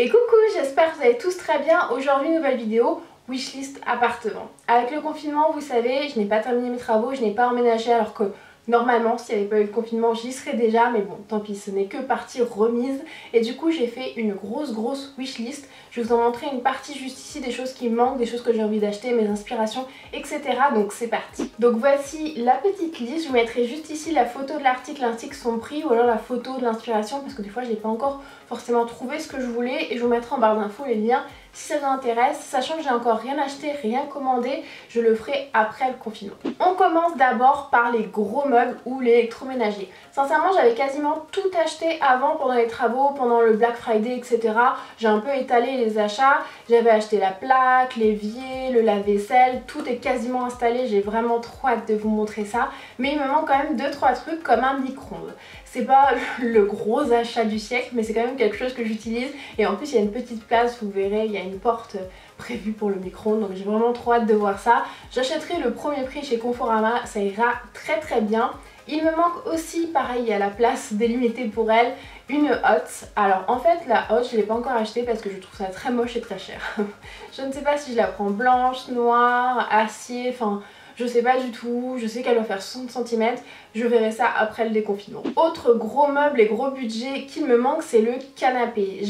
Et coucou, j'espère que vous allez tous très bien. Aujourd'hui, nouvelle vidéo, wishlist appartement. Avec le confinement, vous savez, je n'ai pas terminé mes travaux, je n'ai pas emménagé alors que normalement, s'il n'y avait pas eu le confinement, j'y serais déjà. Mais bon, tant pis, ce n'est que partie remise. Et du coup, j'ai fait une grosse wishlist. Je vais vous en montrer une partie juste ici, des choses qui me manquent, des choses que j'ai envie d'acheter, mes inspirations, etc. Donc c'est parti. Donc voici la petite liste. Je vous mettrai juste ici la photo de l'article ainsi que son prix, ou alors la photo de l'inspiration, parce que des fois, je n'ai pas encore forcément trouvé ce que je voulais. Et je vous mettrai en barre d'infos les liens si ça vous intéresse. Sachant que j'ai encore rien acheté, rien commandé, je le ferai après le confinement. On commence d'abord par les gros meubles ou l'électroménager. Sincèrement, j'avais quasiment tout acheté avant, pendant les travaux, pendant le Black Friday, etc. J'ai un peu étalé les achats. J'avais acheté la plaque, l'évier, le lave-vaisselle, tout est quasiment installé. J'ai vraiment trop hâte de vous montrer ça. Mais il me manque quand même 2-3 trucs comme un micro-ondes. C'est pas le gros achat du siècle, mais c'est quand même quelque chose que j'utilise. Et en plus, il y a une petite place, vous verrez, il y a une porte prévue pour le micro-ondes. Donc j'ai vraiment trop hâte de voir ça. J'achèterai le premier prix chez Conforama, ça ira très bien. Il me manque aussi, pareil, à la place délimitée pour elle, une hotte. Alors en fait la hotte je ne l'ai pas encore achetée parce que je trouve ça très moche et très cher. Je ne sais pas si je la prends blanche, noire, acier, enfin je sais pas du tout. Je sais qu'elle doit faire 60 cm, je verrai ça après le déconfinement. Autre gros meuble et gros budget qu'il me manque, c'est le canapé.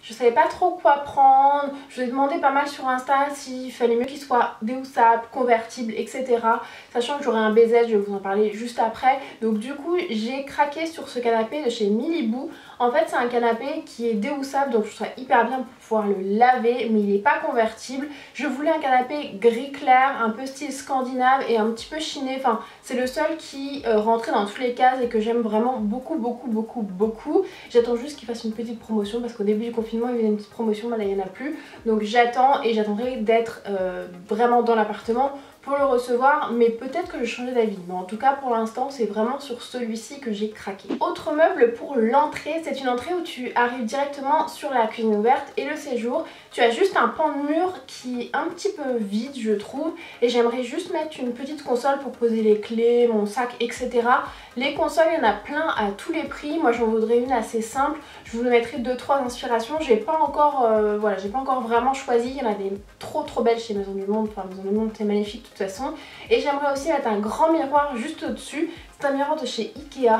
Je savais pas trop quoi prendre, je vous ai demandé pas mal sur Insta s'il fallait mieux qu'il soit déhoussable, convertible, etc. Sachant que j'aurai un BZ, je vais vous en parler juste après. Donc du coup j'ai craqué sur ce canapé de chez Miliboo. En fait c'est un canapé qui est déhoussable, donc je trouve ça hyper bien pour pouvoir le laver, mais il n'est pas convertible. Je voulais un canapé gris clair, un peu style scandinave et un petit peu chiné. Enfin c'est le seul qui rentrait dans toutes les cases et que j'aime vraiment beaucoup. J'attends juste qu'il fasse une petite promotion parce qu'au début du confinement il y avait une petite promotion, mais là il n'y en a plus. Donc j'attends et j'attendrai d'être vraiment dans l'appartement pour le recevoir, mais peut-être que je changerai d'avis. Mais en tout cas pour l'instant c'est vraiment sur celui-ci que j'ai craqué. Autre meuble pour l'entrée, c'est une entrée où tu arrives directement sur la cuisine ouverte et le séjour. Tu as juste un pan de mur qui est un petit peu vide je trouve, et j'aimerais juste mettre une petite console pour poser les clés, mon sac, etc. Les consoles il y en a plein à tous les prix, moi j'en voudrais une assez simple. Je vous mettrai 2-3 inspirations, j'ai pas encore vraiment choisi. Il y en a des trop belles chez Maison du Monde, enfin Maison du Monde c'est magnifique de toute façon. Et j'aimerais aussi mettre un grand miroir juste au-dessus. C'est un miroir de chez Ikea,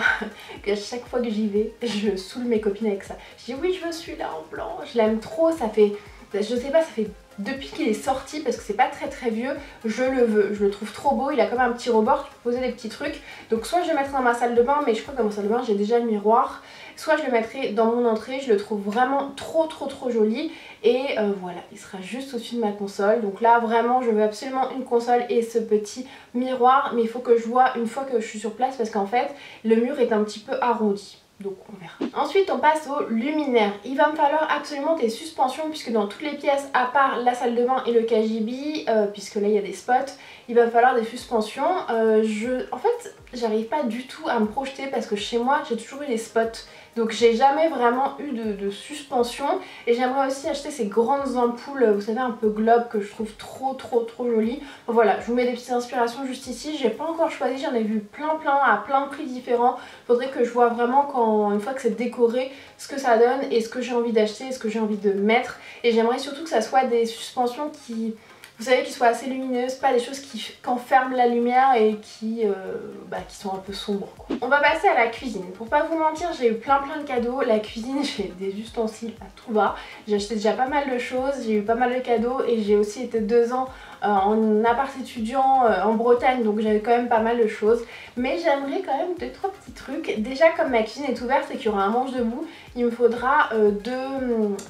que chaque fois que j'y vais, je saoule mes copines avec ça. Je dis oui je veux celui-là en blanc, je l'aime trop, ça fait, je sais pas, ça fait depuis qu'il est sorti, parce que c'est pas très vieux, je le veux, je le trouve trop beau. Il a comme un petit rebord, tu peux poser des petits trucs. Donc soit je le mettrai dans ma salle de bain, mais je crois que dans ma salle de bain j'ai déjà le miroir. Soit je le mettrai dans mon entrée, je le trouve vraiment trop joli. Et voilà, il sera juste au-dessus de ma console. Donc là vraiment je veux absolument une console et ce petit miroir. Mais il faut que je vois une fois que je suis sur place, parce qu'en fait le mur est un petit peu arrondi. Donc on verra. Ensuite on passe au luminaire. Il va me falloir absolument des suspensions, puisque dans toutes les pièces à part la salle de bain et le KGB, puisque là il y a des spots, il va me falloir des suspensions. En fait j'arrive pas du tout à me projeter parce que chez moi j'ai toujours eu des spots. Donc j'ai jamais vraiment eu de suspension. Et j'aimerais aussi acheter ces grandes ampoules, vous savez, un peu globe, que je trouve trop jolies. Voilà, je vous mets des petites inspirations juste ici. J'ai pas encore choisi, j'en ai vu plein à plein de prix différents. Faudrait que je vois vraiment une fois que c'est décoré, ce que ça donne et ce que j'ai envie d'acheter, ce que j'ai envie de mettre. Et j'aimerais surtout que ça soit des suspensions qui, vous savez, qui soient assez lumineuses, pas des choses qui enferment la lumière et qui sont un peu sombres quoi. On va passer à la cuisine. Pour pas vous mentir, j'ai eu plein de cadeaux. La cuisine, j'ai des ustensiles à tout va. J'ai acheté déjà pas mal de choses, j'ai eu pas mal de cadeaux et j'ai aussi été 2 ans en appart étudiant en Bretagne, donc j'avais quand même pas mal de choses. Mais j'aimerais quand même 2-3 petits trucs. Déjà, comme ma cuisine est ouverte et qu'il y aura un manche debout, il me faudra 2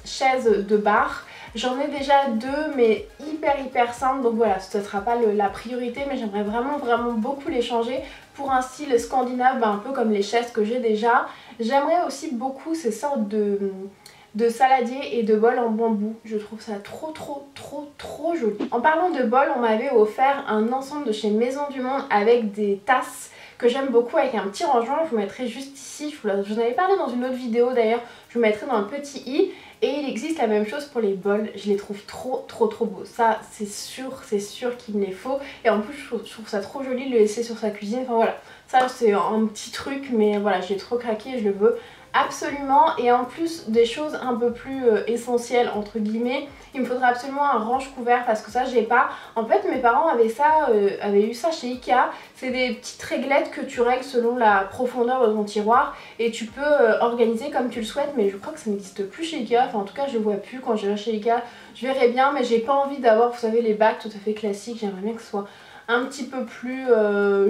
chaises de bar. J'en ai déjà 2 mais hyper simples, donc voilà, ce ne sera pas la priorité, mais j'aimerais vraiment beaucoup les changer pour un style scandinave, un peu comme les chaises que j'ai déjà. J'aimerais aussi beaucoup ces sortes de saladiers et de bols en bambou. Je trouve ça trop joli. En parlant de bols, on m'avait offert un ensemble de chez Maison du Monde avec des tasses que j'aime beaucoup, avec un petit rangement. Je vous mettrai juste ici, je vous en avais parlé dans une autre vidéo d'ailleurs, je vous mettrai dans le petit i. Et il existe la même chose pour les bols, je les trouve trop beaux. Ça c'est sûr qu'il me les faut. Et en plus je trouve ça trop joli de le laisser sur sa cuisine. Enfin voilà, ça c'est un petit truc, mais voilà, j'ai trop craqué et je le veux. absolument. Et en plus des choses un peu plus essentielles entre guillemets, il me faudrait absolument un range couvert parce que ça j'ai pas. En fait mes parents avaient ça, avaient eu ça chez Ikea. C'est des petites réglettes que tu règles selon la profondeur de ton tiroir et tu peux organiser comme tu le souhaites, mais je crois que ça n'existe plus chez Ikea. Enfin en tout cas je le vois plus. Quand j'irai chez Ikea je verrai bien, mais j'ai pas envie d'avoir, vous savez, les bacs tout à fait classiques. J'aimerais bien que ce soit un petit peu plus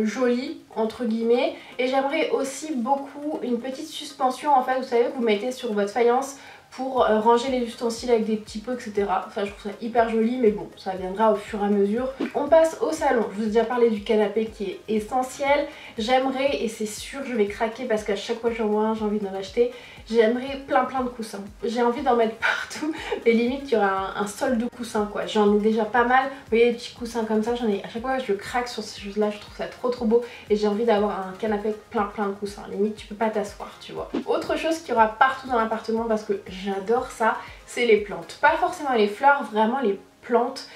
joli entre guillemets, et j'aimerais aussi beaucoup une petite suspension en fait, vous savez, que vous mettez sur votre faïence pour ranger les ustensiles avec des petits pots, etc. Enfin je trouve ça hyper joli, mais bon, ça viendra au fur et à mesure. On passe au salon. Je vous ai déjà parlé du canapé qui est essentiel. J'aimerais, et c'est sûr je vais craquer parce qu'à chaque fois que j'en vois un j'ai envie d'en acheter, j'aimerais plein de coussins. J'ai envie d'en mettre partout, et limite il y aura un sol de coussins quoi. J'en ai déjà pas mal, vous voyez les petits coussins comme ça, j'en ai à chaque fois, je craque sur ces choses là, je trouve ça trop beau et j'ai envie d'avoir un canapé avec plein de coussins. Limite tu peux pas t'asseoir, tu vois. Autre chose qu'il y aura partout dans l'appartement parce que j'adore ça, c'est les plantes. Pas forcément les fleurs, vraiment les plantes.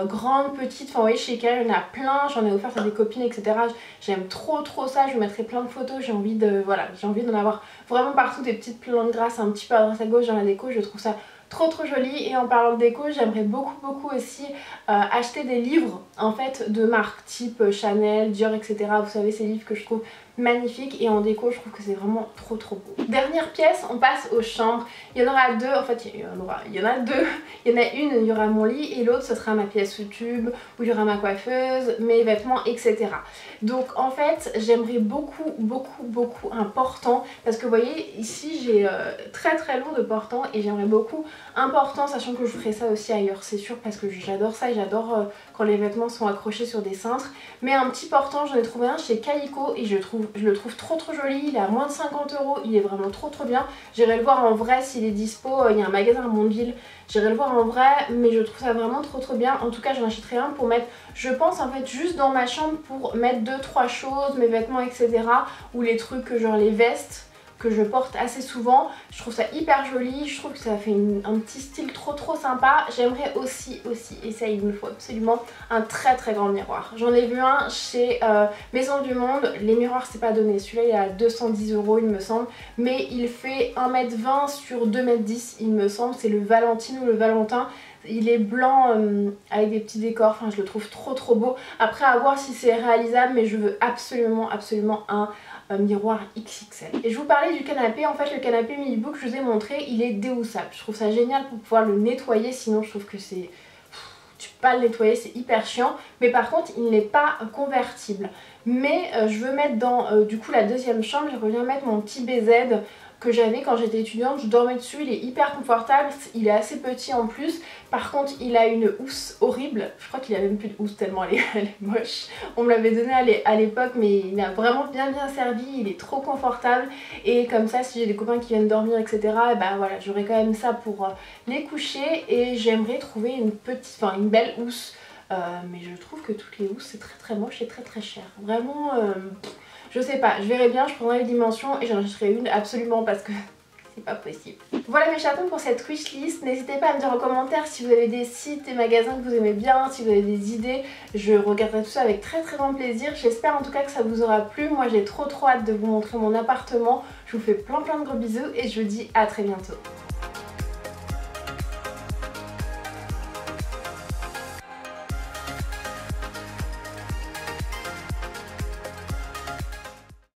Grandes, petites, enfin vous voyez chez Ikea il y en a plein, j'en ai offert à des copines etc. J'aime trop ça, je vous mettrai plein de photos, j'ai envie de, voilà, j'ai envie d'en avoir vraiment partout, des petites plantes grasses un petit peu à droite à gauche dans la déco, je trouve ça trop joli. Et en parlant de déco, j'aimerais beaucoup aussi acheter des livres en fait de marques type Chanel, Dior etc. Vous savez, ces livres que je trouve magnifiques, et en déco je trouve que c'est vraiment trop beau. Dernière pièce, on passe aux chambres. Il y en aura deux, en fait il y en a deux. Il y en a une, il y aura mon lit, et l'autre ce sera ma pièce YouTube où il y aura ma coiffeuse, mes vêtements etc. Donc en fait j'aimerais beaucoup un portant, parce que vous voyez ici j'ai très long de portant, et j'aimerais beaucoup un portant, sachant que je ferai ça aussi ailleurs c'est sûr, parce que j'adore ça et j'adore quand les vêtements sont accrochés sur des cintres. Mais un petit portant, j'en ai trouvé un chez Calico et je le trouve trop joli. Il est à moins de 50 €, il est vraiment trop bien. J'irai le voir en vrai s'il est dispo, il y a un magasin à Mondeville, j'irai le voir en vrai, mais je trouve ça vraiment trop bien. En tout cas j'en achèterai un pour mettre, je pense en fait juste dans ma chambre, pour mettre 2-3 choses, mes vêtements etc. Ou les trucs genre les vestes que je porte assez souvent. Je trouve ça hyper joli, je trouve que ça fait un petit style trop sympa. J'aimerais aussi, et ça il me faut absolument, un très grand miroir. J'en ai vu un chez Maison du Monde, les miroirs c'est pas donné, celui-là il est à 210 € il me semble, mais il fait 1,20 m sur 2,10 m il me semble, c'est le Valentine ou le Valentin. Il est blanc avec des petits décors, enfin je le trouve trop beau. Après à voir si c'est réalisable, mais je veux absolument un miroir XXL. Et je vous parlais du canapé, en fait le canapé Miliboo que je vous ai montré, il est déhoussable. Je trouve ça génial pour pouvoir le nettoyer, sinon je trouve que c'est... tu peux pas le nettoyer, c'est hyper chiant. Mais par contre il n'est pas convertible. Mais je veux mettre dans du coup la deuxième chambre, je reviens mettre mon petit BZ que j'avais quand j'étais étudiante, je dormais dessus, il est hyper confortable, il est assez petit en plus. Par contre il a une housse horrible, je crois qu'il a même plus de housse tellement elle est moche. On me l'avait donné à l'époque, mais il a vraiment bien servi, il est trop confortable. Et comme ça si j'ai des copains qui viennent dormir etc, et ben voilà, j'aurai quand même ça pour les coucher. Et j'aimerais trouver une petite, enfin une belle housse, mais je trouve que toutes les housses c'est très moche et très cher. Vraiment... je sais pas, je verrai bien, je prendrai les dimensions et j'en achèterai une absolument parce que c'est pas possible. Voilà mes chatons pour cette wishlist. N'hésitez pas à me dire en commentaire si vous avez des sites et magasins que vous aimez bien, si vous avez des idées. Je regarderai tout ça avec très grand plaisir. J'espère en tout cas que ça vous aura plu. Moi j'ai trop hâte de vous montrer mon appartement. Je vous fais plein de gros bisous et je vous dis à très bientôt.